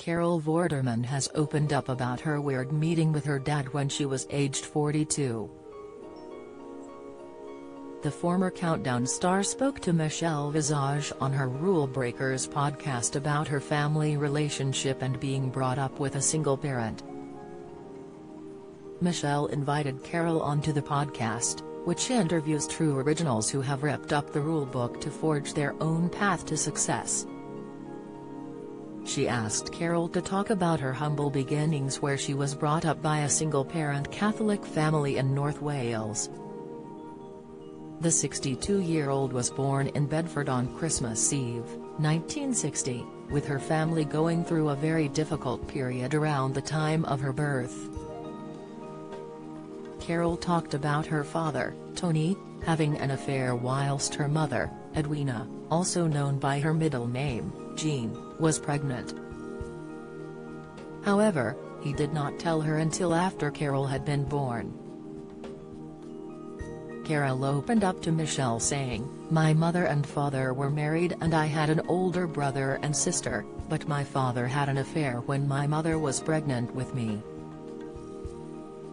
Carol Vorderman has opened up about her weird meeting with her dad when she was aged 42. The former Countdown star spoke to Michelle Visage on her Rule Breakers podcast about her family relationship and being brought up with a single parent. Michelle invited Carol onto the podcast, which interviews true originals who have ripped up the rulebook to forge their own path to success. She asked Carol to talk about her humble beginnings, where she was brought up by a single-parent Catholic family in North Wales. The 62-year-old was born in Bedford on Christmas Eve, 1960, with her family going through a very difficult period around the time of her birth. Carol talked about her father, Tony, having an affair whilst her mother, Edwina, also known by her middle name, Jean, was pregnant. However, he did not tell her until after Carol had been born. Carol opened up to Michelle saying, "My mother and father were married and I had an older brother and sister, but my father had an affair when my mother was pregnant with me.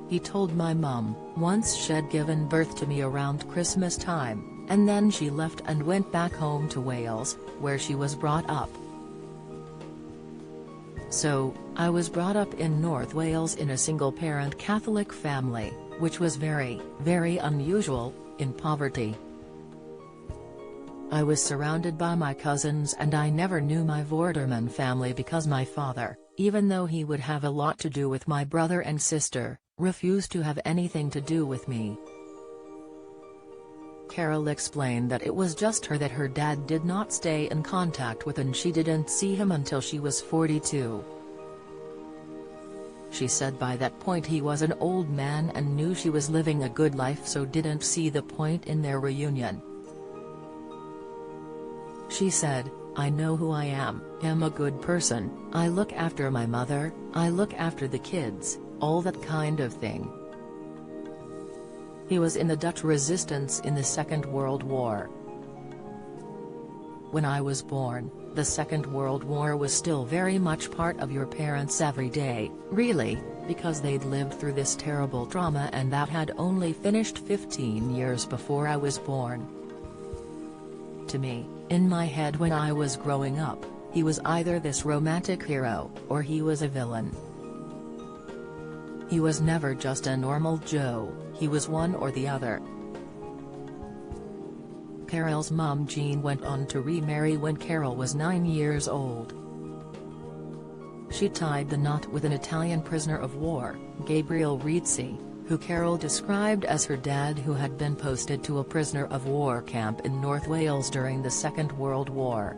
He told my mum, once she'd given birth to me around Christmas time, and then she left and went back home to Wales, where she was brought up. So, I was brought up in North Wales in a single-parent Catholic family, which was very, very unusual, in poverty. I was surrounded by my cousins and I never knew my Vorderman family because my father, even though he would have a lot to do with my brother and sister, refused to have anything to do with me." Carol explained that it was just her that her dad did not stay in contact with and she didn't see him until she was 42. She said by that point he was an old man and knew she was living a good life, so didn't see the point in their reunion. She said, "I know who I am a good person, I look after my mother, I look after the kids, all that kind of thing." He was in the Dutch resistance in the Second World War. "When I was born, the Second World War was still very much part of your parents' everyday, really, because they'd lived through this terrible trauma and that had only finished 15 years before I was born. To me, in my head when I was growing up, he was either this romantic hero, or he was a villain. He was never just a normal Joe, he was one or the other." Carol's mum Jean went on to remarry when Carol was 9 years old. She tied the knot with an Italian prisoner of war, Gabriel Rizzi, who Carol described as her dad, who had been posted to a prisoner of war camp in North Wales during the Second World War.